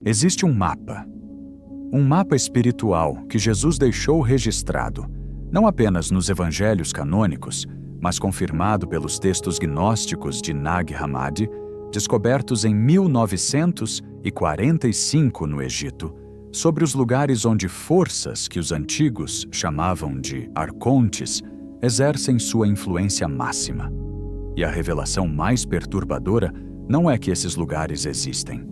Existe um mapa espiritual que Jesus deixou registrado, não apenas nos evangelhos canônicos, mas confirmado pelos textos gnósticos de Nag Hammadi, descobertos em 1945 no Egito, sobre os lugares onde forças que os antigos chamavam de arcontes exercem sua influência máxima. E a revelação mais perturbadora não é que esses lugares existem.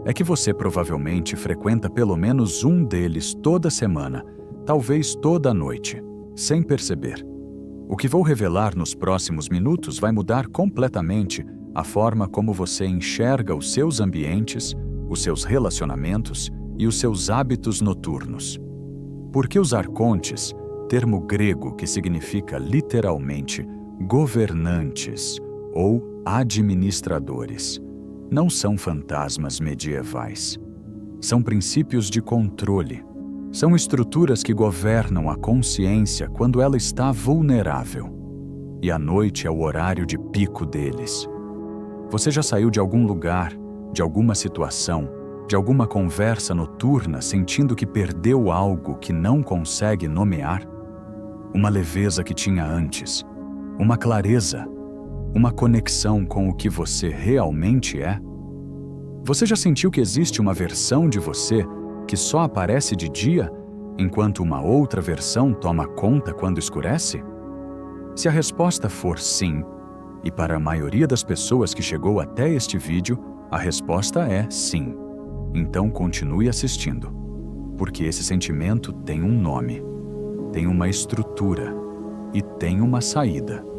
É que você provavelmente frequenta pelo menos um deles toda semana, talvez toda noite, sem perceber. O que vou revelar nos próximos minutos vai mudar completamente a forma como você enxerga os seus ambientes, os seus relacionamentos e os seus hábitos noturnos. Porque os arcontes, termo grego que significa literalmente governantes ou administradores, não são fantasmas medievais. São princípios de controle. São estruturas que governam a consciência quando ela está vulnerável. E a noite é o horário de pico deles. Você já saiu de algum lugar, de alguma situação, de alguma conversa noturna sentindo que perdeu algo que não consegue nomear? Uma leveza que tinha antes, uma clareza, uma conexão com o que você realmente é? Você já sentiu que existe uma versão de você que só aparece de dia, enquanto uma outra versão toma conta quando escurece? Se a resposta for sim, e para a maioria das pessoas que chegou até este vídeo, a resposta é sim, então continue assistindo, porque esse sentimento tem um nome, tem uma estrutura e tem uma saída.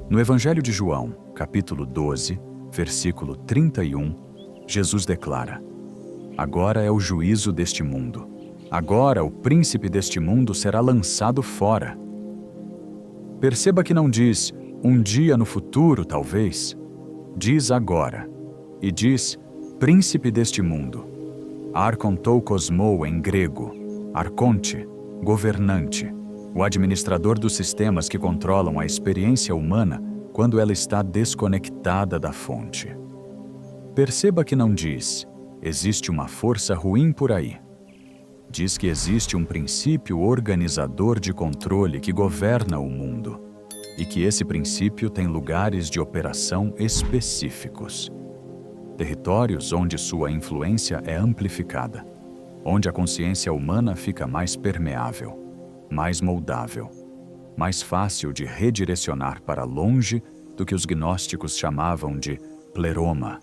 No Evangelho de João, capítulo 12, versículo 31, Jesus declara: agora é o juízo deste mundo. Agora o príncipe deste mundo será lançado fora. Perceba que não diz um dia no futuro, talvez. Diz agora. E diz príncipe deste mundo. Arkontou kosmou em grego. Arconte, governante. O administrador dos sistemas que controlam a experiência humana quando ela está desconectada da fonte. Perceba que não diz, existe uma força ruim por aí. Diz que existe um princípio organizador de controle que governa o mundo, e que esse princípio tem lugares de operação específicos. Territórios onde sua influência é amplificada, onde a consciência humana fica mais permeável, mais moldável, mais fácil de redirecionar para longe do que os gnósticos chamavam de pleroma,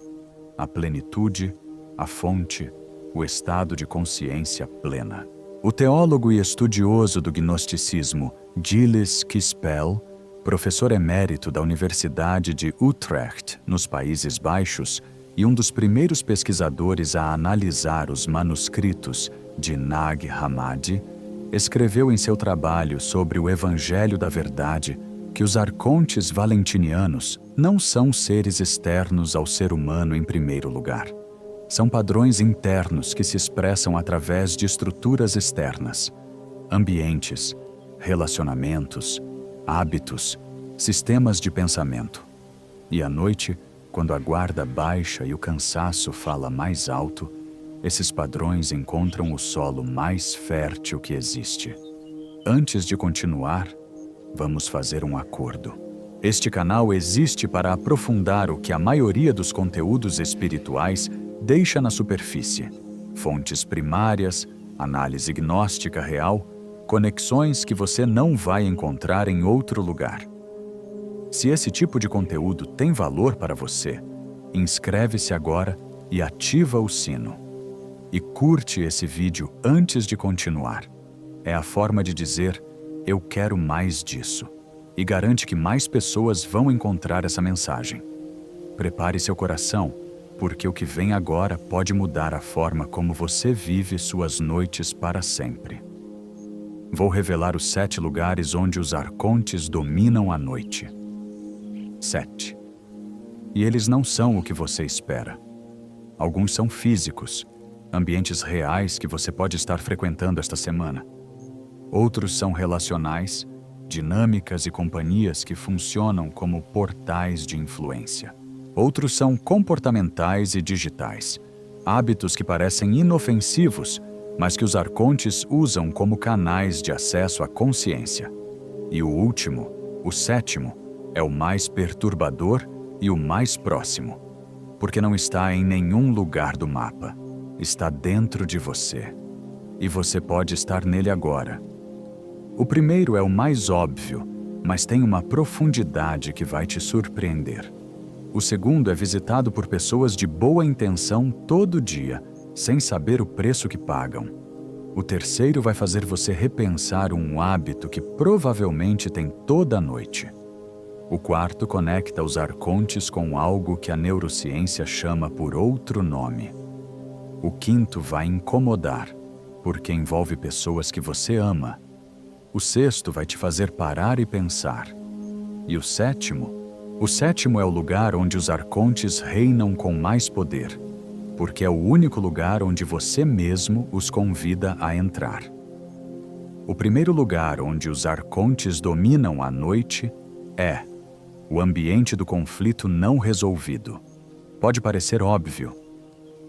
a plenitude, a fonte, o estado de consciência plena. O teólogo e estudioso do gnosticismo Gilles Kespel, professor emérito da Universidade de Utrecht, nos Países Baixos, e um dos primeiros pesquisadores a analisar os manuscritos de Nag Hammadi, escreveu em seu trabalho sobre o Evangelho da Verdade que os arcontes valentinianos não são seres externos ao ser humano em primeiro lugar. São padrões internos que se expressam através de estruturas externas, ambientes, relacionamentos, hábitos, sistemas de pensamento. E à noite, quando a guarda baixa e o cansaço fala mais alto, esses padrões encontram o solo mais fértil que existe. Antes de continuar, vamos fazer um acordo. Este canal existe para aprofundar o que a maioria dos conteúdos espirituais deixa na superfície. Fontes primárias, análise gnóstica real, conexões que você não vai encontrar em outro lugar. Se esse tipo de conteúdo tem valor para você, inscreve-se agora e ativa o sino. E curte esse vídeo antes de continuar. É a forma de dizer, eu quero mais disso. E garante que mais pessoas vão encontrar essa mensagem. Prepare seu coração, porque o que vem agora pode mudar a forma como você vive suas noites para sempre. Vou revelar os 7 lugares onde os arcontes dominam a noite. 7. E eles não são o que você espera. Alguns são físicos, ambientes reais que você pode estar frequentando esta semana. Outros são relacionais, dinâmicas e companhias que funcionam como portais de influência. Outros são comportamentais e digitais, hábitos que parecem inofensivos, mas que os arcontes usam como canais de acesso à consciência. E o último, o sétimo, é o mais perturbador e o mais próximo, porque não está em nenhum lugar do mapa. Está dentro de você. E você pode estar nele agora. O primeiro é o mais óbvio, mas tem uma profundidade que vai te surpreender. O segundo é visitado por pessoas de boa intenção todo dia, sem saber o preço que pagam. O terceiro vai fazer você repensar um hábito que provavelmente tem toda a noite. O quarto conecta os arcontes com algo que a neurociência chama por outro nome. O quinto vai incomodar, porque envolve pessoas que você ama. O sexto vai te fazer parar e pensar. E o sétimo é o lugar onde os arcontes reinam com mais poder, porque é o único lugar onde você mesmo os convida a entrar. O primeiro lugar onde os arcontes dominam a noite é o ambiente do conflito não resolvido. Pode parecer óbvio,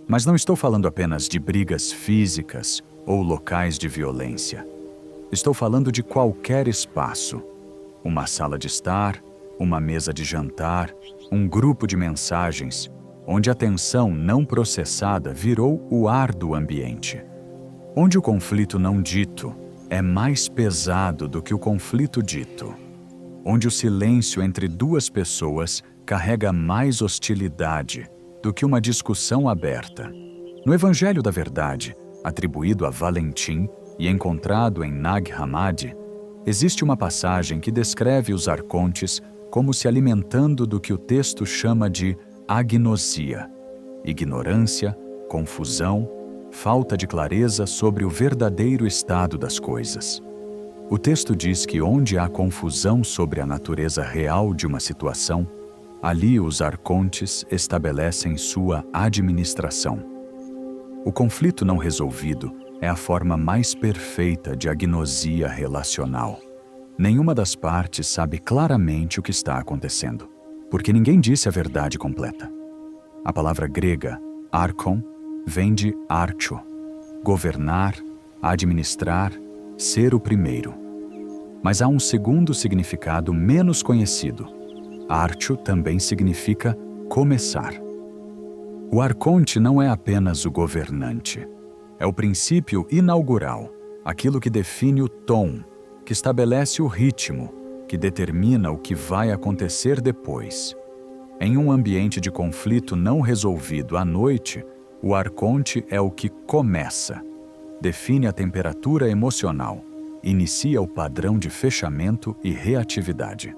mas não estou falando apenas de brigas físicas ou locais de violência. Estou falando de qualquer espaço. Uma sala de estar, uma mesa de jantar, um grupo de mensagens, onde a tensão não processada virou o ar do ambiente. Onde o conflito não dito é mais pesado do que o conflito dito. Onde o silêncio entre duas pessoas carrega mais hostilidade do que uma discussão aberta. No Evangelho da Verdade, atribuído a Valentim e encontrado em Nag Hammadi, existe uma passagem que descreve os arcontes como se alimentando do que o texto chama de agnosia, ignorância, confusão, falta de clareza sobre o verdadeiro estado das coisas. O texto diz que onde há confusão sobre a natureza real de uma situação, ali os arcontes estabelecem sua administração. O conflito não resolvido é a forma mais perfeita de agnosia relacional. Nenhuma das partes sabe claramente o que está acontecendo, porque ninguém disse a verdade completa. A palavra grega, archon, vem de archo, governar, administrar, ser o primeiro. Mas há um segundo significado menos conhecido. Archo também significa começar. O arconte não é apenas o governante. É o princípio inaugural, aquilo que define o tom, que estabelece o ritmo, que determina o que vai acontecer depois. Em um ambiente de conflito não resolvido à noite, o arconte é o que começa, define a temperatura emocional, inicia o padrão de fechamento e reatividade.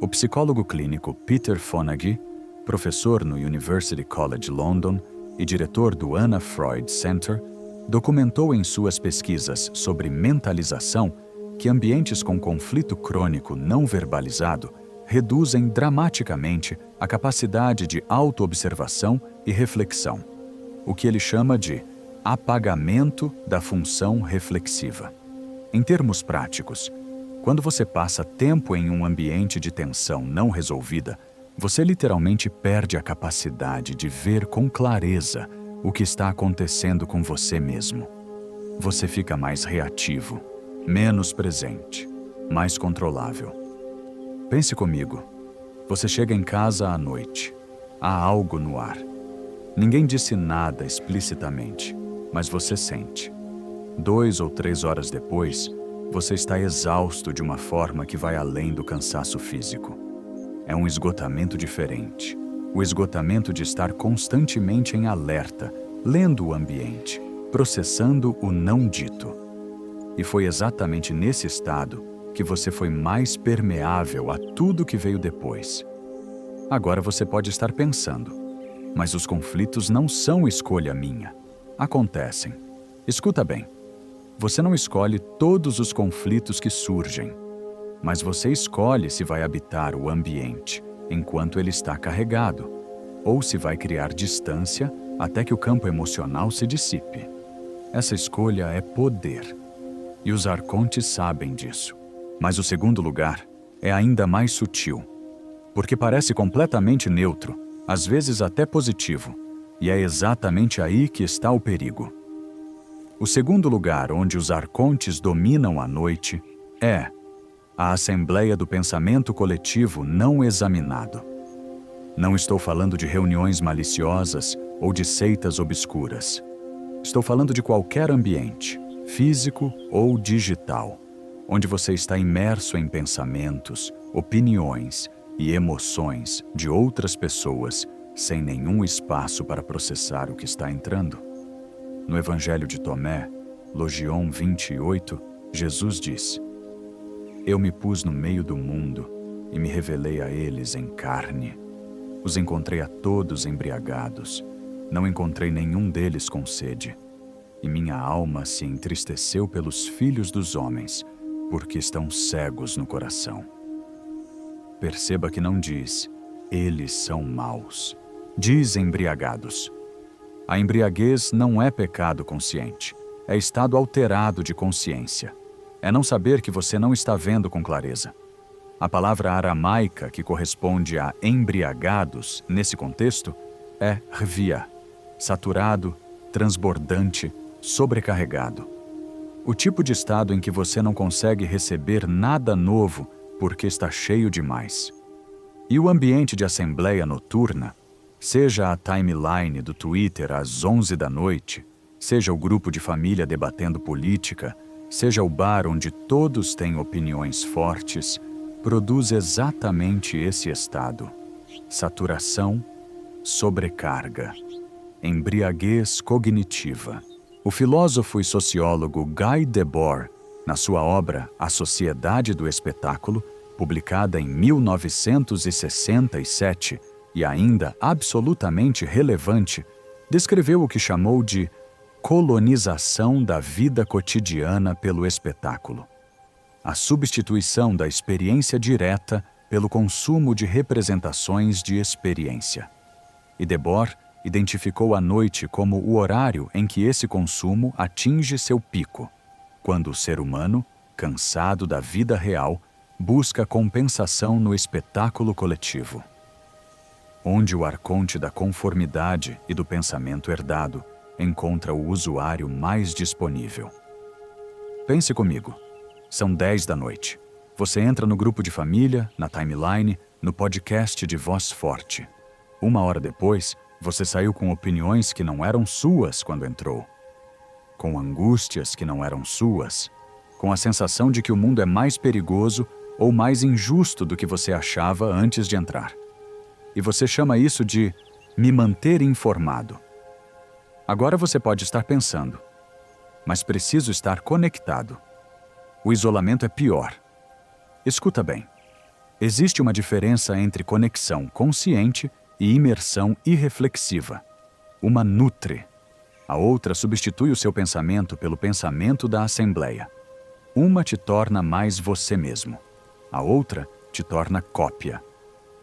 O psicólogo clínico Peter Fonagy, professor no University College London e diretor do Anna Freud Center, documentou em suas pesquisas sobre mentalização que ambientes com conflito crônico não verbalizado reduzem dramaticamente a capacidade de autoobservação e reflexão, o que ele chama de apagamento da função reflexiva. Em termos práticos, quando você passa tempo em um ambiente de tensão não resolvida, você literalmente perde a capacidade de ver com clareza o que está acontecendo com você mesmo. Você fica mais reativo, menos presente, mais controlável. Pense comigo. Você chega em casa à noite. Há algo no ar. Ninguém disse nada explicitamente, mas você sente. 2 ou 3 horas depois, você está exausto de uma forma que vai além do cansaço físico. É um esgotamento diferente. O esgotamento de estar constantemente em alerta, lendo o ambiente, processando o não dito. E foi exatamente nesse estado que você foi mais permeável a tudo que veio depois. Agora você pode estar pensando, mas os conflitos não são escolha minha. Acontecem. Escuta bem. Você não escolhe todos os conflitos que surgem, mas você escolhe se vai habitar o ambiente enquanto ele está carregado, ou se vai criar distância até que o campo emocional se dissipe. Essa escolha é poder, e os arcontes sabem disso. Mas o segundo lugar é ainda mais sutil, porque parece completamente neutro, às vezes até positivo, e é exatamente aí que está o perigo. O segundo lugar onde os arcontes dominam a noite é a Assembleia do Pensamento Coletivo não examinado. Não estou falando de reuniões maliciosas ou de seitas obscuras. Estou falando de qualquer ambiente, físico ou digital, onde você está imerso em pensamentos, opiniões e emoções de outras pessoas sem nenhum espaço para processar o que está entrando. No Evangelho de Tomé, Logion 28, Jesus diz: Eu me pus no meio do mundo e me revelei a eles em carne. Os encontrei a todos embriagados. Não encontrei nenhum deles com sede. E minha alma se entristeceu pelos filhos dos homens, porque estão cegos no coração. Perceba que não diz, eles são maus. Diz embriagados. A embriaguez não é pecado consciente. É estado alterado de consciência. É não saber que você não está vendo com clareza. A palavra aramaica que corresponde a embriagados, nesse contexto, é rvia, saturado, transbordante, sobrecarregado. O tipo de estado em que você não consegue receber nada novo porque está cheio demais. E o ambiente de assembleia noturna, seja a timeline do Twitter às 11 da noite, seja o grupo de família debatendo política, seja o bar onde todos têm opiniões fortes, produz exatamente esse estado: saturação, sobrecarga, embriaguez cognitiva. O filósofo e sociólogo Guy Debord, na sua obra A Sociedade do Espetáculo, publicada em 1967 e ainda absolutamente relevante, descreveu o que chamou de colonização da vida cotidiana pelo espetáculo. A substituição da experiência direta pelo consumo de representações de experiência. E Debord identificou a noite como o horário em que esse consumo atinge seu pico, quando o ser humano, cansado da vida real, busca compensação no espetáculo coletivo. Onde o arconte da conformidade e do pensamento herdado encontra o usuário mais disponível. Pense comigo. São 10 da noite. Você entra no grupo de família, na timeline, no podcast de voz forte. 1 hora depois, você saiu com opiniões que não eram suas quando entrou. Com angústias que não eram suas. Com a sensação de que o mundo é mais perigoso ou mais injusto do que você achava antes de entrar. E você chama isso de me manter informado. Agora você pode estar pensando, mas preciso estar conectado. O isolamento é pior. Escuta bem. Existe uma diferença entre conexão consciente e imersão irreflexiva. Uma nutre. A outra substitui o seu pensamento pelo pensamento da assembleia. Uma te torna mais você mesmo. A outra te torna cópia.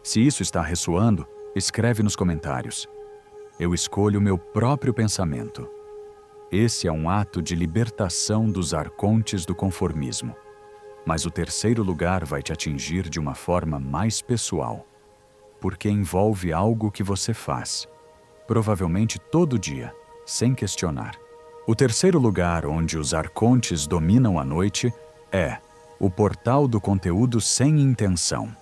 Se isso está ressoando, escreve nos comentários. Eu escolho meu próprio pensamento. Esse é um ato de libertação dos arcontes do conformismo. Mas o terceiro lugar vai te atingir de uma forma mais pessoal, porque envolve algo que você faz, provavelmente todo dia, sem questionar. O terceiro lugar onde os arcontes dominam a noite é o portal do conteúdo sem intenção.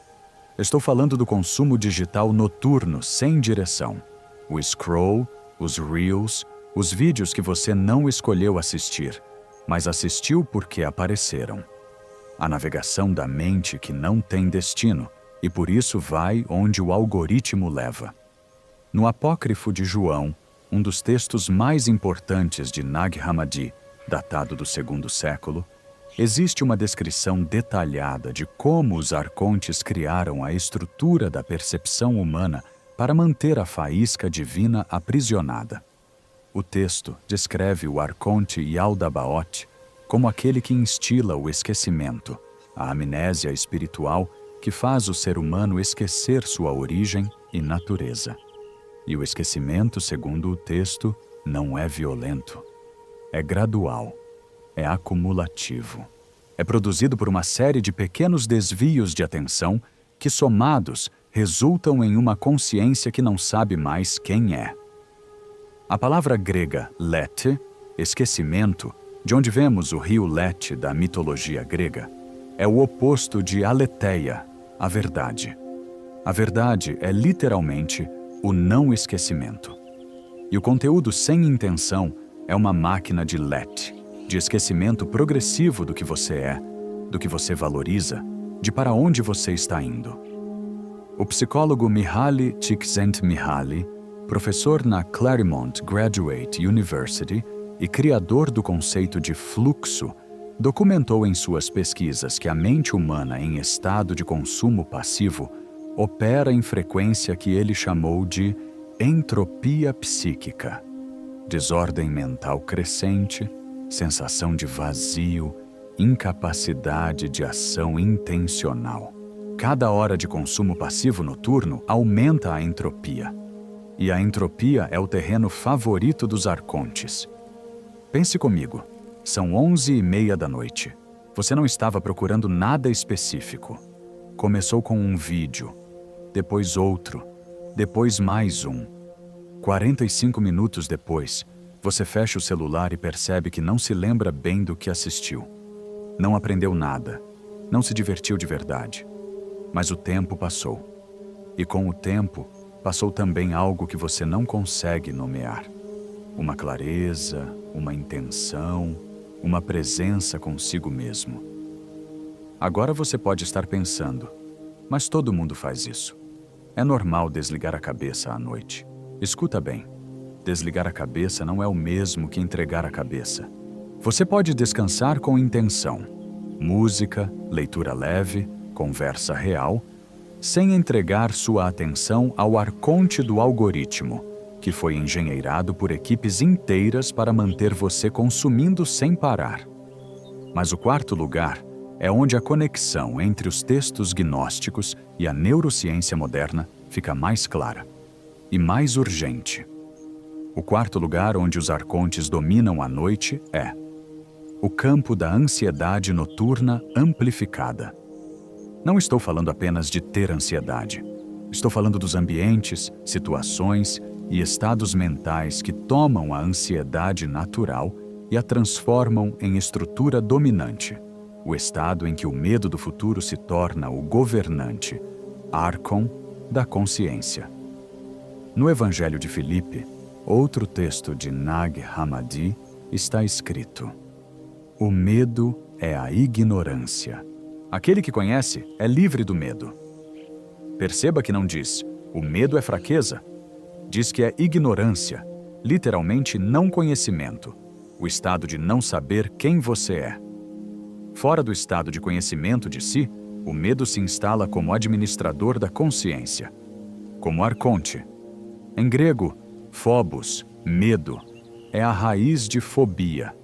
Estou falando do consumo digital noturno sem direção. O scroll, os reels, os vídeos que você não escolheu assistir, mas assistiu porque apareceram. A navegação da mente que não tem destino e por isso vai onde o algoritmo leva. No Apócrifo de João, um dos textos mais importantes de Nag Hammadi, datado do 2º século, existe uma descrição detalhada de como os arcontes criaram a estrutura da percepção humana para manter a faísca divina aprisionada. O texto descreve o arconte Yaldabaoth como aquele que instila o esquecimento, a amnésia espiritual que faz o ser humano esquecer sua origem e natureza. E o esquecimento, segundo o texto, não é violento. É gradual, é acumulativo. É produzido por uma série de pequenos desvios de atenção que, somados, resultam em uma consciência que não sabe mais quem é. A palavra grega lete, esquecimento, de onde vemos o rio Lete da mitologia grega, é o oposto de aletheia, a verdade. A verdade é literalmente o não esquecimento. E o conteúdo sem intenção é uma máquina de lete, de esquecimento progressivo do que você é, do que você valoriza, de para onde você está indo. O psicólogo Mihaly Csikszentmihalyi, professor na Claremont Graduate University e criador do conceito de fluxo, documentou em suas pesquisas que a mente humana em estado de consumo passivo opera em frequência que ele chamou de entropia psíquica, desordem mental crescente, sensação de vazio, incapacidade de ação intencional. Cada hora de consumo passivo noturno aumenta a entropia. E a entropia é o terreno favorito dos arcontes. Pense comigo, são 11h30 da noite. Você não estava procurando nada específico. Começou com um vídeo, depois outro, depois mais um. 45 minutos depois, você fecha o celular e percebe que não se lembra bem do que assistiu. Não aprendeu nada, não se divertiu de verdade. Mas o tempo passou. E com o tempo, passou também algo que você não consegue nomear. Uma clareza, uma intenção, uma presença consigo mesmo. Agora você pode estar pensando, mas todo mundo faz isso. É normal desligar a cabeça à noite. Escuta bem, desligar a cabeça não é o mesmo que entregar a cabeça. Você pode descansar com intenção, música, leitura leve, conversa real, sem entregar sua atenção ao arconte do algoritmo, que foi engenheirado por equipes inteiras para manter você consumindo sem parar. Mas o quarto lugar é onde a conexão entre os textos gnósticos e a neurociência moderna fica mais clara e mais urgente. O quarto lugar onde os arcontes dominam a noite é o campo da ansiedade noturna amplificada. Não estou falando apenas de ter ansiedade. Estou falando dos ambientes, situações e estados mentais que tomam a ansiedade natural e a transformam em estrutura dominante. O estado em que o medo do futuro se torna o governante, arcon da consciência. No Evangelho de Filipe, outro texto de Nag Hammadi, está escrito: o medo é a ignorância. Aquele que conhece é livre do medo. Perceba que não diz, o medo é fraqueza. Diz que é ignorância, literalmente não conhecimento, o estado de não saber quem você é. Fora do estado de conhecimento de si, o medo se instala como administrador da consciência, como arconte. Em grego, phobos, medo, é a raiz de fobia,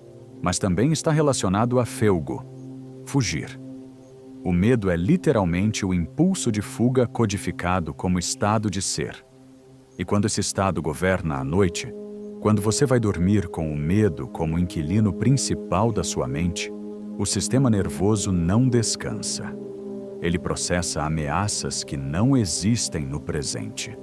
mas também está relacionado a feugo, fugir. O medo é literalmente o impulso de fuga codificado como estado de ser. E quando esse estado governa à noite, quando você vai dormir com o medo como inquilino principal da sua mente, o sistema nervoso não descansa. Ele processa ameaças que não existem no presente,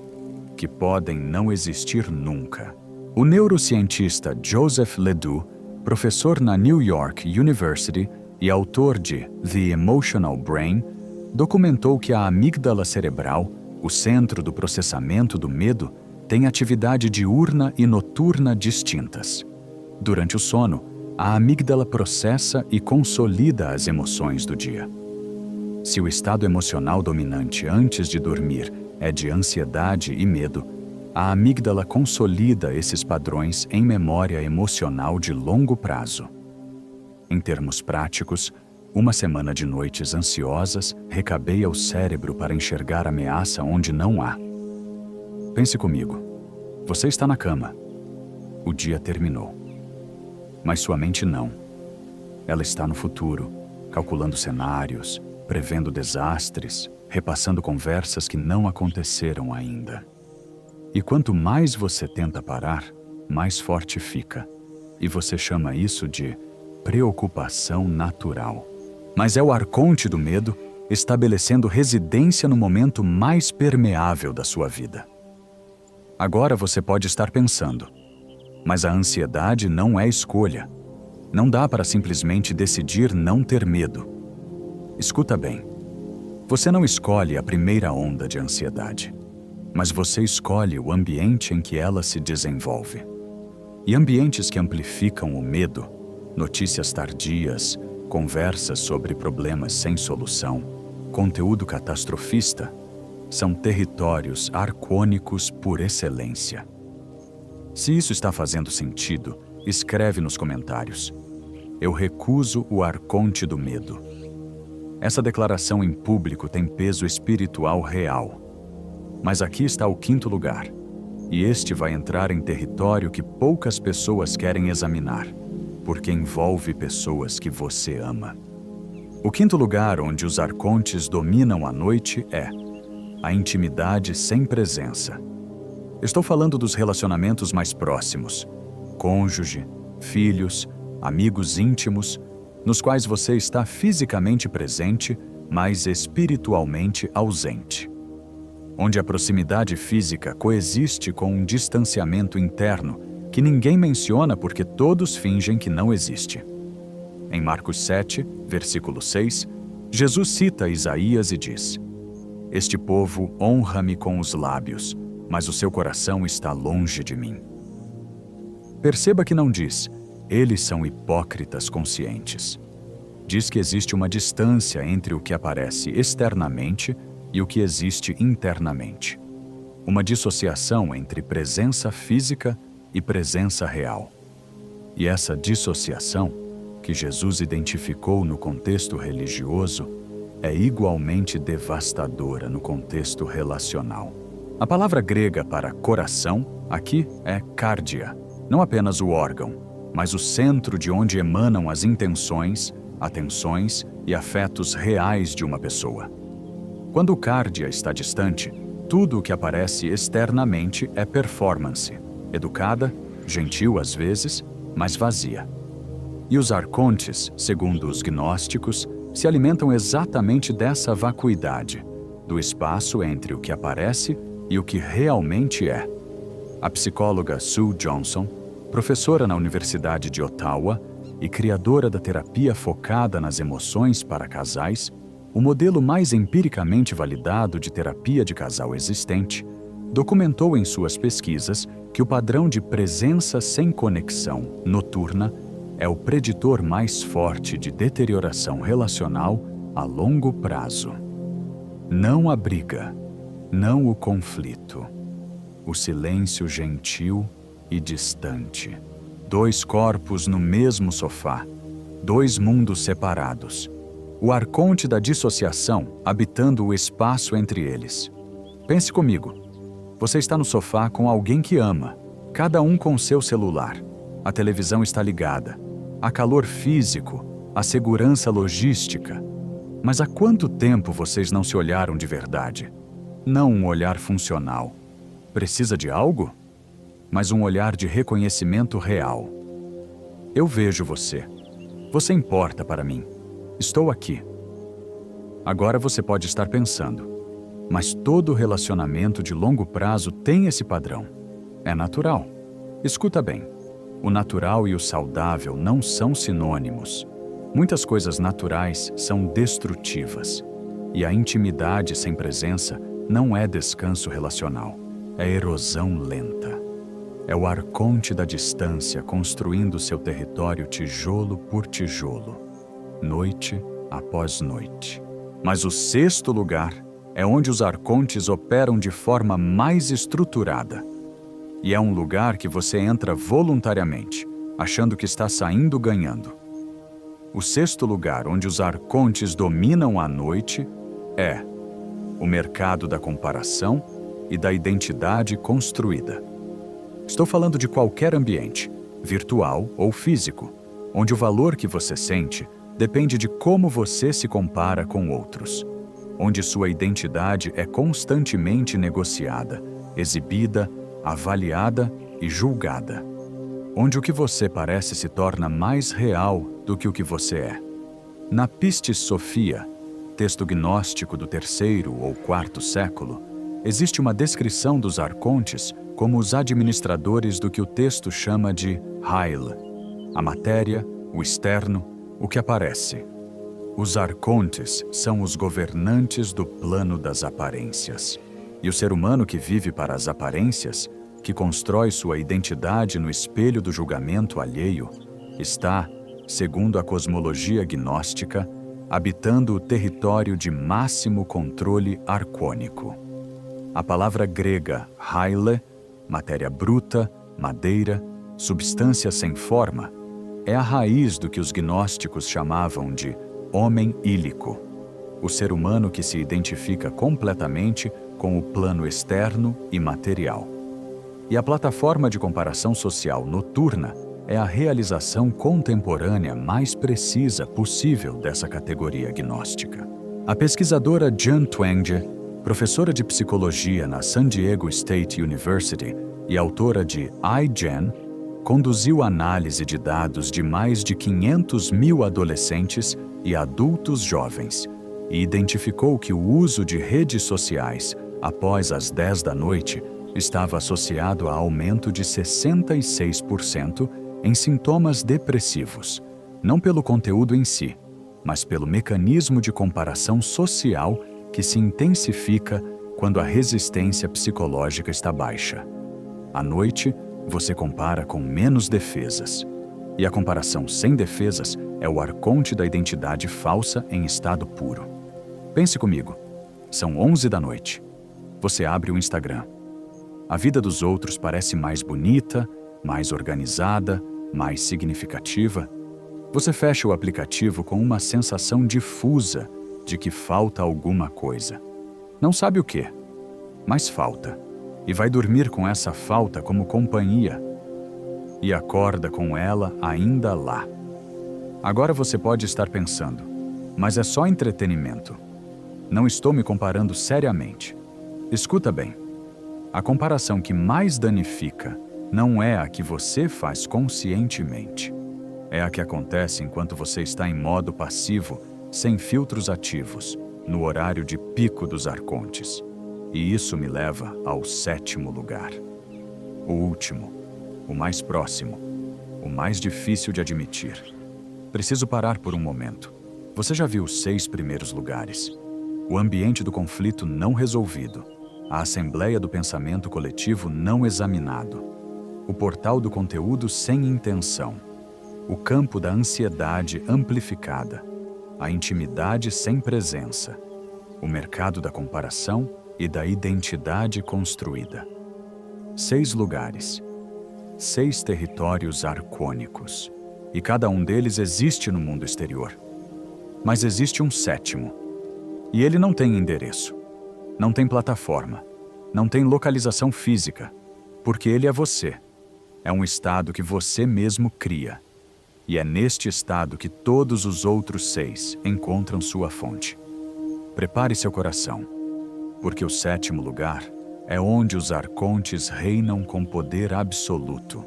que podem não existir nunca. O neurocientista Joseph Ledoux, professor na New York University e autor de The Emotional Brain, documentou que a amígdala cerebral, o centro do processamento do medo, tem atividade diurna e noturna distintas. Durante o sono, a amígdala processa e consolida as emoções do dia. Se o estado emocional dominante antes de dormir é de ansiedade e medo, a amígdala consolida esses padrões em memória emocional de longo prazo. Em termos práticos, uma semana de noites ansiosas recabeia o cérebro para enxergar ameaça onde não há. Pense comigo. Você está na cama. O dia terminou. Mas sua mente não. Ela está no futuro, calculando cenários, prevendo desastres, repassando conversas que não aconteceram ainda. E quanto mais você tenta parar, mais forte fica. E você chama isso de preocupação natural. mas é o arconte do medo estabelecendo residência no momento mais permeável da sua vida. Agora você pode estar pensando, mas a ansiedade não é escolha. Não dá para simplesmente decidir não ter medo. Escuta bem. Você não escolhe a primeira onda de ansiedade, mas você escolhe o ambiente em que ela se desenvolve. E ambientes que amplificam o medo, notícias tardias, conversas sobre problemas sem solução, conteúdo catastrofista, são territórios arcônicos por excelência. Se isso está fazendo sentido, escreve nos comentários. Eu recuso o arconte do medo. Essa declaração em público tem peso espiritual real. Mas aqui está o quinto lugar, e este vai entrar em território que poucas pessoas querem examinar, porque envolve pessoas que você ama. O quinto lugar onde os arcontes dominam a noite é a intimidade sem presença. Estou falando dos relacionamentos mais próximos, cônjuge, filhos, amigos íntimos, nos quais você está fisicamente presente, mas espiritualmente ausente. Onde a proximidade física coexiste com um distanciamento interno que ninguém menciona porque todos fingem que não existe. Em Marcos 7, versículo 6, Jesus cita Isaías e diz: Este povo honra-me com os lábios, mas o seu coração está longe de mim. Perceba que não diz, eles são hipócritas conscientes. Diz que existe uma distância entre o que aparece externamente e o que existe internamente. Uma dissociação entre presença física e presença real. E essa dissociação, que Jesus identificou no contexto religioso, é igualmente devastadora no contexto relacional. A palavra grega para coração aqui é cardia, não apenas o órgão, mas o centro de onde emanam as intenções, atenções e afetos reais de uma pessoa. Quando o cardia está distante, tudo o que aparece externamente é performance, educada, gentil às vezes, mas vazia. E os arcontes, segundo os gnósticos, se alimentam exatamente dessa vacuidade, do espaço entre o que aparece e o que realmente é. A psicóloga Sue Johnson, professora na Universidade de Ottawa e criadora da terapia focada nas emoções para casais, o modelo mais empiricamente validado de terapia de casal existente, documentou em suas pesquisas que o padrão de presença sem conexão noturna é o preditor mais forte de deterioração relacional a longo prazo. Não a briga, não o conflito, o silêncio gentil e distante. Dois corpos no mesmo sofá, dois mundos separados. O arconte da dissociação habitando o espaço entre eles. Pense comigo. Você está no sofá com alguém que ama, cada um com seu celular. A televisão está ligada. Há calor físico, há segurança logística. Mas há quanto tempo vocês não se olharam de verdade? Não um olhar funcional. Precisa de algo? Mas um olhar de reconhecimento real. Eu vejo você. Você importa para mim. Estou aqui. Agora você pode estar pensando, mas todo relacionamento de longo prazo tem esse padrão. É natural. Escuta bem. O natural e o saudável não são sinônimos. Muitas coisas naturais são destrutivas. E a intimidade sem presença não é descanso relacional. É erosão lenta. É o arconte da distância construindo seu território tijolo por tijolo, noite após noite. Mas o sexto lugar é onde os arcontes operam de forma mais estruturada. E é um lugar que você entra voluntariamente, achando que está saindo ganhando. O sexto lugar onde os arcontes dominam a noite é o mercado da comparação e da identidade construída. Estou falando de qualquer ambiente, virtual ou físico, onde o valor que você sente depende de como você se compara com outros, onde sua identidade é constantemente negociada, exibida, avaliada e julgada, onde o que você parece se torna mais real do que o que você é. Na Pistis Sophia, texto gnóstico do III ou IV século, existe uma descrição dos arcontes como os administradores do que o texto chama de Heil, a matéria, o externo, o que aparece. Os arcontes são os governantes do plano das aparências. E o ser humano que vive para as aparências, que constrói sua identidade no espelho do julgamento alheio, está, segundo a cosmologia gnóstica, habitando o território de máximo controle arcônico. A palavra grega heile, matéria bruta, madeira, substância sem forma, é a raiz do que os gnósticos chamavam de homem ílico, o ser humano que se identifica completamente com o plano externo e material. E a plataforma de comparação social noturna é a realização contemporânea mais precisa possível dessa categoria gnóstica. A pesquisadora Jan Twenge, professora de psicologia na San Diego State University e autora de iGen, conduziu análise de dados de mais de 500 mil adolescentes e adultos jovens e identificou que o uso de redes sociais após as 10 da noite estava associado a aumento de 66% em sintomas depressivos, não pelo conteúdo em si, mas pelo mecanismo de comparação social que se intensifica quando a resistência psicológica está baixa. À noite, você compara com menos defesas. E a comparação sem defesas é o arconte da identidade falsa em estado puro. Pense comigo. São 11 da noite. Você abre o Instagram. A vida dos outros parece mais bonita, mais organizada, mais significativa. Você fecha o aplicativo com uma sensação difusa de que falta alguma coisa. Não sabe o quê, mas falta. E vai dormir com essa falta como companhia. E acorda com ela ainda lá. Agora você pode estar pensando, mas é só entretenimento. Não estou me comparando seriamente. Escuta bem. A comparação que mais danifica não é a que você faz conscientemente. É a que acontece enquanto você está em modo passivo, sem filtros ativos, no horário de pico dos arcontes. E isso me leva ao 7º lugar. O último, o mais próximo, o mais difícil de admitir. Preciso parar por um momento. Você já viu os 6 primeiros lugares? O ambiente do conflito não resolvido, a assembleia do pensamento coletivo não examinado, o portal do conteúdo sem intenção, o campo da ansiedade amplificada, a intimidade sem presença, o mercado da comparação e da identidade construída. 6 lugares, 6 territórios arcônicos, e cada um deles existe no mundo exterior. Mas existe um 7º, e ele não tem endereço, não tem plataforma, não tem localização física, porque ele é você. É um estado que você mesmo cria, e é neste estado que todos os outros 6 encontram sua fonte. Prepare seu coração, porque o 7º lugar é onde os arcontes reinam com poder absoluto,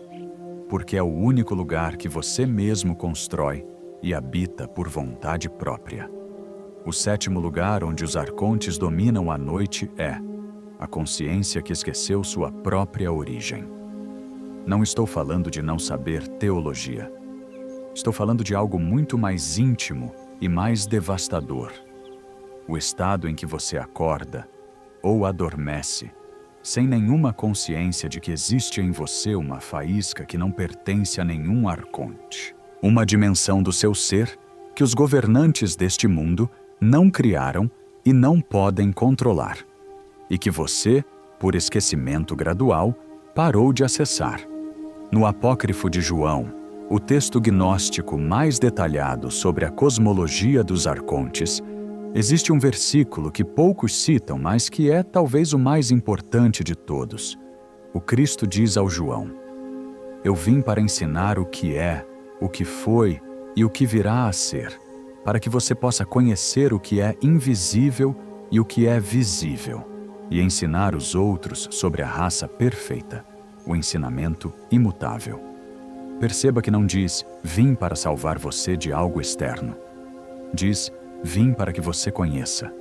porque é o único lugar que você mesmo constrói e habita por vontade própria. O 7º lugar onde os arcontes dominam a noite é a consciência que esqueceu sua própria origem. Não estou falando de não saber teologia. Estou falando de algo muito mais íntimo e mais devastador. O estado em que você acorda ou adormece, sem nenhuma consciência de que existe em você uma faísca que não pertence a nenhum arconte. Uma dimensão do seu ser que os governantes deste mundo não criaram e não podem controlar, e que você, por esquecimento gradual, parou de acessar. No Apócrifo de João, o texto gnóstico mais detalhado sobre a cosmologia dos arcontes, existe um versículo que poucos citam, mas que é talvez o mais importante de todos. O Cristo diz ao João: "Eu vim para ensinar o que é, o que foi e o que virá a ser, para que você possa conhecer o que é invisível e o que é visível, e ensinar os outros sobre a raça perfeita, o ensinamento imutável." Perceba que não diz, vim para salvar você de algo externo. diz: vim para que você conheça.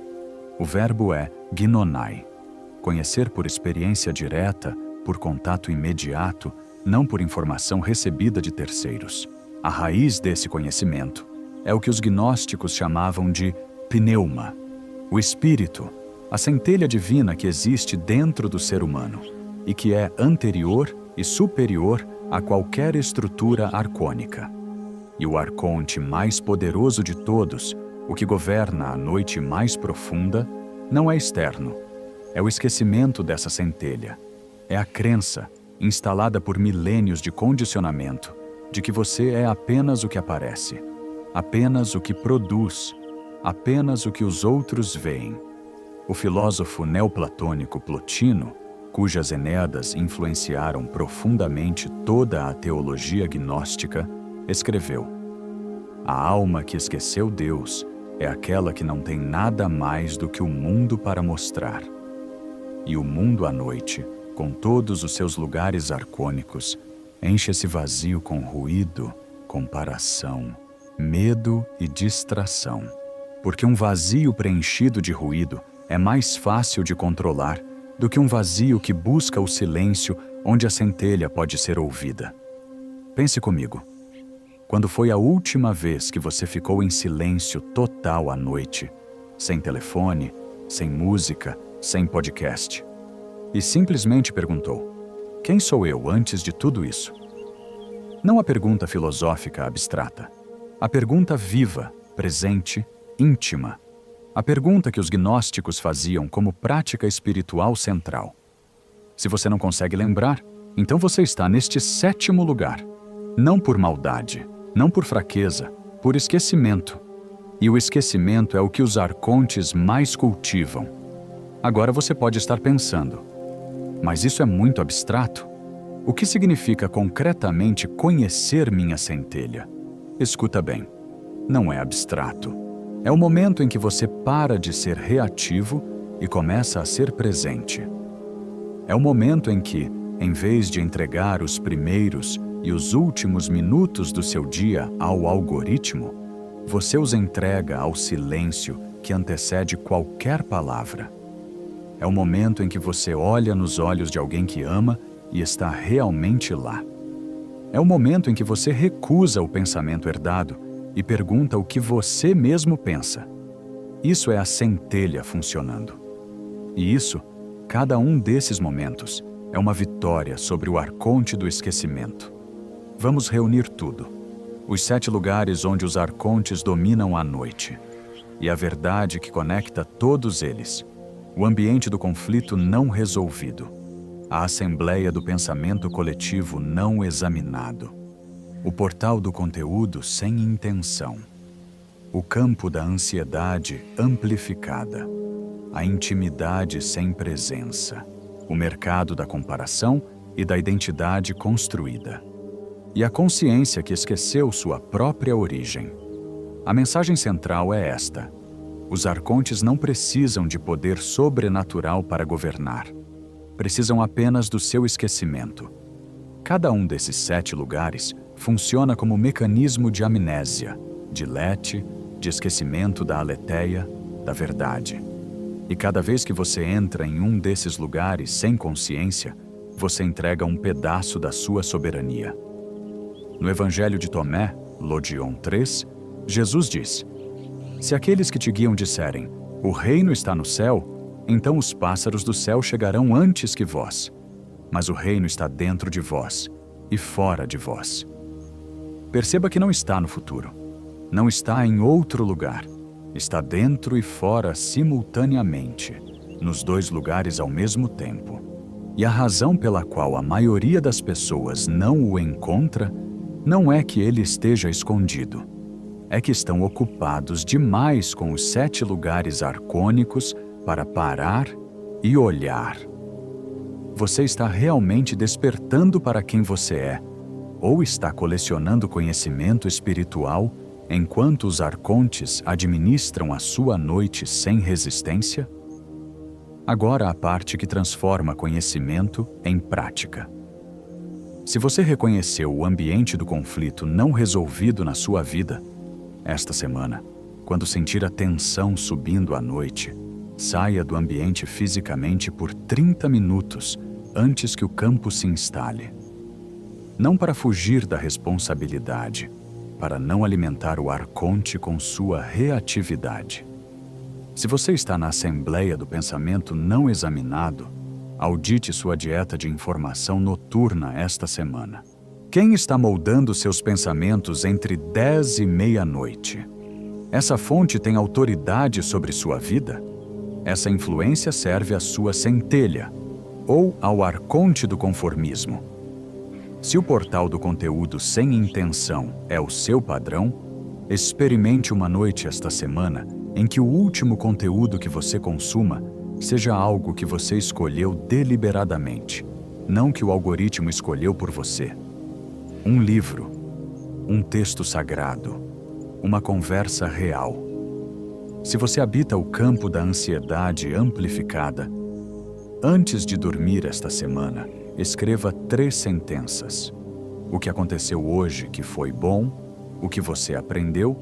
O verbo é gnonai, conhecer por experiência direta, por contato imediato, não por informação recebida de terceiros. A raiz desse conhecimento é o que os gnósticos chamavam de pneuma, o espírito, a centelha divina que existe dentro do ser humano e que é anterior e superior a qualquer estrutura arcônica. E o arconte mais poderoso de todos, o que governa a noite mais profunda, não é externo. É o esquecimento dessa centelha. É a crença, instalada por milênios de condicionamento, de que você é apenas o que aparece, apenas o que produz, apenas o que os outros veem. O filósofo neoplatônico Plotino, cujas Enéadas influenciaram profundamente toda a teologia gnóstica, escreveu: a alma que esqueceu Deus é aquela que não tem nada mais do que o mundo para mostrar. E o mundo à noite, com todos os seus lugares arcônicos, enche esse vazio com ruído, comparação, medo e distração. Porque um vazio preenchido de ruído é mais fácil de controlar do que um vazio que busca o silêncio onde a centelha pode ser ouvida. Pense comigo. Quando foi a última vez que você ficou em silêncio total à noite, sem telefone, sem música, sem podcast, e simplesmente perguntou: quem sou eu antes de tudo isso? Não a pergunta filosófica abstrata, a pergunta viva, presente, íntima, a pergunta que os gnósticos faziam como prática espiritual central. Se você não consegue lembrar, então você está neste 7º lugar, não por maldade, não por fraqueza, por esquecimento. E o esquecimento é o que os arcontes mais cultivam. Agora você pode estar pensando: mas isso é muito abstrato. O que significa concretamente conhecer minha centelha? Escuta bem, não é abstrato. É o momento em que você para de ser reativo e começa a ser presente. É o momento em que, em vez de entregar os primeiros e os últimos minutos do seu dia ao algoritmo, você os entrega ao silêncio que antecede qualquer palavra. É o momento em que você olha nos olhos de alguém que ama e está realmente lá. É o momento em que você recusa o pensamento herdado e pergunta o que você mesmo pensa. Isso é a centelha funcionando. E isso, cada um desses momentos, é uma vitória sobre o arconte do esquecimento. Vamos reunir tudo. Os 7 lugares onde os arcontes dominam a noite. E a verdade que conecta todos eles. O ambiente do conflito não resolvido. A assembleia do pensamento coletivo não examinado. O portal do conteúdo sem intenção. O campo da ansiedade amplificada. A intimidade sem presença. O mercado da comparação e da identidade construída. E a consciência que esqueceu sua própria origem. A mensagem central é esta: os arcontes não precisam de poder sobrenatural para governar. Precisam apenas do seu esquecimento. Cada um desses 7 lugares funciona como mecanismo de amnésia, de lete, de esquecimento da aletheia, da verdade. E cada vez que você entra em um desses lugares sem consciência, você entrega um pedaço da sua soberania. No Evangelho de Tomé, Lodion 3, Jesus diz: se aqueles que te guiam disserem, o reino está no céu, então os pássaros do céu chegarão antes que vós. Mas o reino está dentro de vós e fora de vós. Perceba que não está no futuro. Não está em outro lugar. Está dentro e fora simultaneamente, nos 2 lugares ao mesmo tempo. E a razão pela qual a maioria das pessoas não o encontra não é que ele esteja escondido. É que estão ocupados demais com os 7 lugares arcônicos para parar e olhar. Você está realmente despertando para quem você é, ou está colecionando conhecimento espiritual enquanto os arcontes administram a sua noite sem resistência? Agora a parte que transforma conhecimento em prática. Se você reconheceu o ambiente do conflito não resolvido na sua vida, esta semana, Quando sentir a tensão subindo à noite, saia do ambiente fisicamente por 30 minutos antes que o campo se instale. Não para fugir da responsabilidade, para não alimentar o arconte com sua reatividade. Se você está na assembleia do pensamento não examinado, audite sua dieta de informação noturna esta semana. Quem está moldando seus pensamentos entre 10 e meia-noite? Essa fonte tem autoridade sobre sua vida? Essa influência serve à sua centelha, ou ao arconte do conformismo. Se o portal do conteúdo sem intenção é o seu padrão, experimente uma noite esta semana em que o último conteúdo que você consuma seja algo que você escolheu deliberadamente, não que o algoritmo escolheu por você. Um livro, um texto sagrado, uma conversa real. Se você habita o campo da ansiedade amplificada, antes de dormir esta semana, escreva 3 sentenças. O que aconteceu hoje que foi bom, o que você aprendeu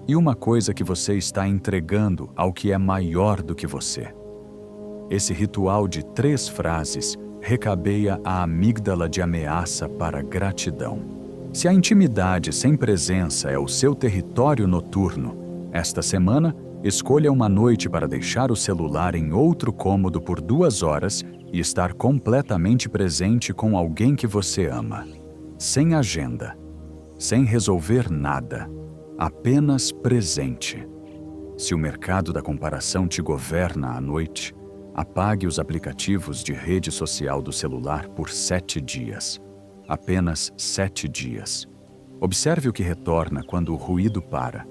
e uma coisa que você está entregando ao que é maior do que você. Esse ritual de 3 frases recabeia a amígdala de ameaça para gratidão. Se a intimidade sem presença é o seu território noturno, esta semana, escolha uma noite para deixar o celular em outro cômodo por 2 horas e estar completamente presente com alguém que você ama. Sem agenda, sem resolver nada, apenas presente. Se o mercado da comparação te governa à noite, apague os aplicativos de rede social do celular por 7 dias. Apenas 7 dias. Observe o que retorna quando o ruído para.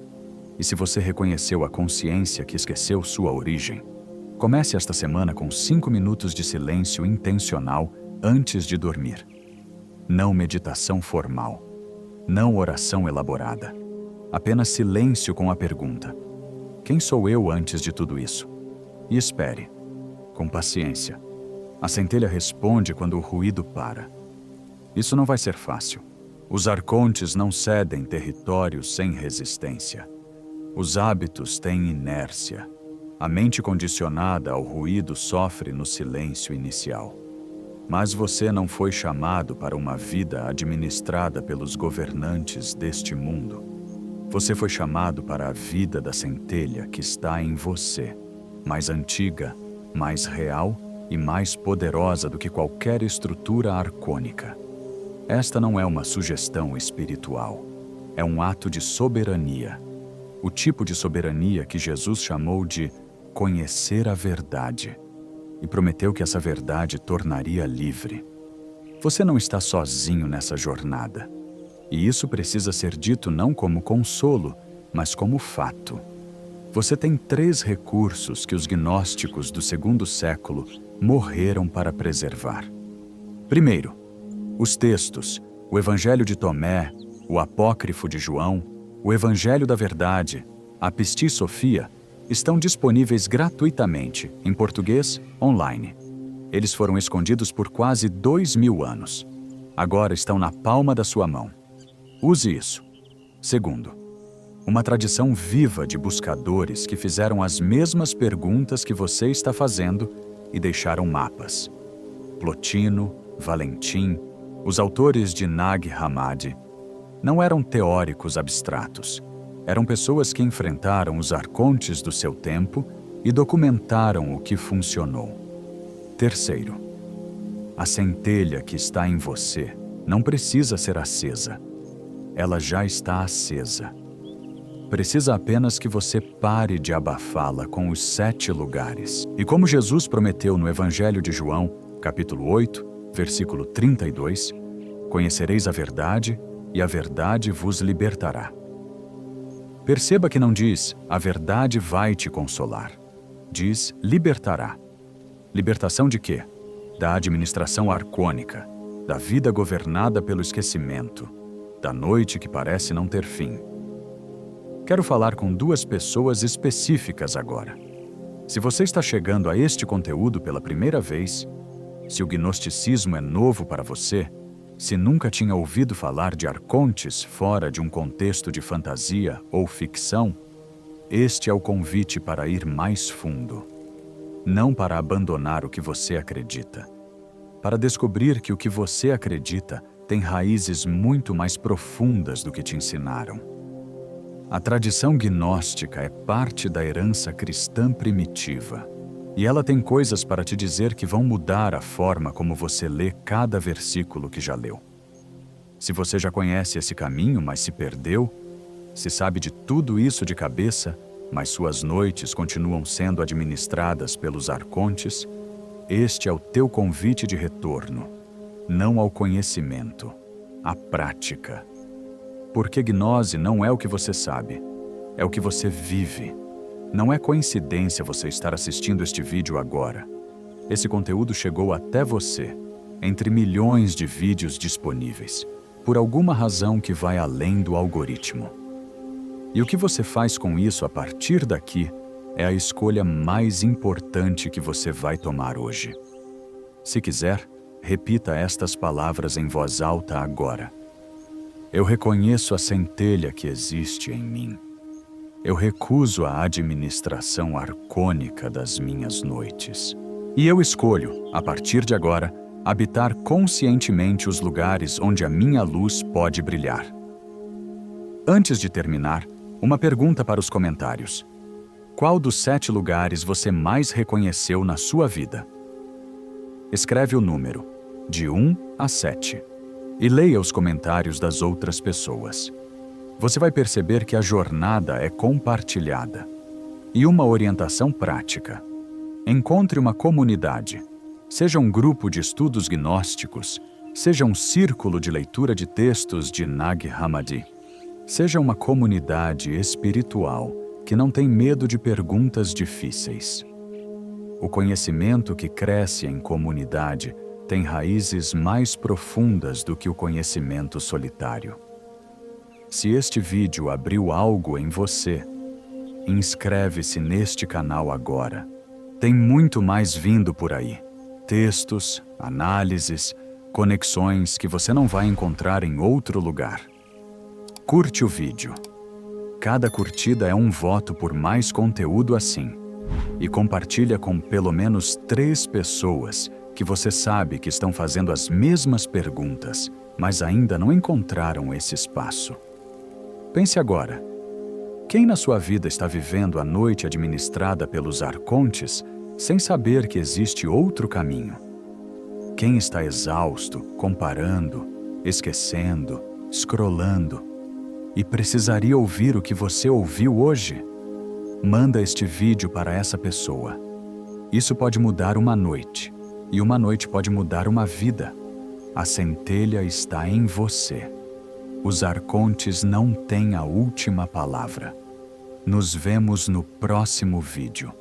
E se você reconheceu a consciência que esqueceu sua origem, comece esta semana com 5 minutos de silêncio intencional antes de dormir. Não meditação formal. Não oração elaborada. Apenas silêncio com a pergunta: quem sou eu antes de tudo isso? E espere. Com paciência. A centelha responde quando o ruído para. Isso não vai ser fácil. Os arcontes não cedem território sem resistência. Os hábitos têm inércia. A mente condicionada ao ruído sofre no silêncio inicial. Mas você não foi chamado para uma vida administrada pelos governantes deste mundo. Você foi chamado para a vida da centelha que está em você, mais antiga, mais real e mais poderosa do que qualquer estrutura arcônica. Esta não é uma sugestão espiritual, é um ato de soberania. O tipo de soberania que Jesus chamou de conhecer a verdade e prometeu que essa verdade tornaria livre. Você não está sozinho nessa jornada. E isso precisa ser dito não como consolo, mas como fato. Você tem 3 recursos que os gnósticos do 2º século morreram para preservar. Primeiro, os textos, o Evangelho de Tomé, o Apócrifo de João, o Evangelho da Verdade, a Pistis Sophia, estão disponíveis gratuitamente, em português, online. Eles foram escondidos por quase 2000 anos. Agora estão na palma da sua mão. Use isso. Segundo, uma tradição viva de buscadores que fizeram as mesmas perguntas que você está fazendo e deixaram mapas. Plotino, Valentim, os autores de Nag Hammadi não eram teóricos abstratos. Eram pessoas que enfrentaram os arcontes do seu tempo e documentaram o que funcionou. Terceiro, a centelha que está em você não precisa ser acesa. Ela já está acesa. Precisa apenas que você pare de abafá-la com os 7 lugares. E como Jesus prometeu no Evangelho de João, capítulo 8, versículo 32, conhecereis a verdade e a verdade vos libertará. Perceba que não diz, a verdade vai te consolar. Diz, libertará. Libertação de quê? Da administração arcônica, da vida governada pelo esquecimento, da noite que parece não ter fim. Quero falar com 2 pessoas específicas agora. Se você está chegando a este conteúdo pela primeira vez, se o gnosticismo é novo para você, se nunca tinha ouvido falar de arcontes fora de um contexto de fantasia ou ficção, Este é o convite para ir mais fundo. Não para abandonar o que você acredita. Para descobrir que o que você acredita tem raízes muito mais profundas do que te ensinaram. A tradição gnóstica é parte da herança cristã primitiva. E ela tem coisas para te dizer que vão mudar a forma como você lê cada versículo que já leu. Se você já conhece esse caminho, mas se perdeu, se sabe de tudo isso de cabeça, mas suas noites continuam sendo administradas pelos arcontes, este é o teu convite de retorno, não ao conhecimento, à prática. Porque gnose não é o que você sabe, é o que você vive. Não é coincidência você estar assistindo este vídeo agora. Esse conteúdo chegou até você, entre milhões de vídeos disponíveis, por alguma razão que vai além do algoritmo. E o que você faz com isso a partir daqui é a escolha mais importante que você vai tomar hoje. Se quiser, repita estas palavras em voz alta agora. Eu reconheço a centelha que existe em mim. Eu recuso a administração arcônica das minhas noites. E eu escolho, a partir de agora, habitar conscientemente os lugares onde a minha luz pode brilhar. Antes de terminar, uma pergunta para os comentários. Qual dos 7 lugares você mais reconheceu na sua vida? Escreve o número, de 1 a 7, e leia os comentários das outras pessoas. Você vai perceber que a jornada é compartilhada. E uma orientação prática. Encontre uma comunidade. Seja um grupo de estudos gnósticos, seja um círculo de leitura de textos de Nag Hammadi. Seja uma comunidade espiritual que não tem medo de perguntas difíceis. O conhecimento que cresce em comunidade tem raízes mais profundas do que o conhecimento solitário. Se este vídeo abriu algo em você, inscreve-se neste canal agora. Tem muito mais vindo por aí. Textos, análises, conexões que você não vai encontrar em outro lugar. Curte o vídeo. Cada curtida é um voto por mais conteúdo assim. E compartilha com pelo menos 3 pessoas que você sabe que estão fazendo as mesmas perguntas, mas ainda não encontraram esse espaço. Pense agora. Quem na sua vida está vivendo a noite administrada pelos arcontes sem saber que existe outro caminho? Quem está exausto, comparando, esquecendo, scrollando e precisaria ouvir o que você ouviu hoje? Manda este vídeo para essa pessoa. Isso pode mudar uma noite, e uma noite pode mudar uma vida. A centelha está em você. Os arcontes não têm a última palavra. Nos vemos no próximo vídeo.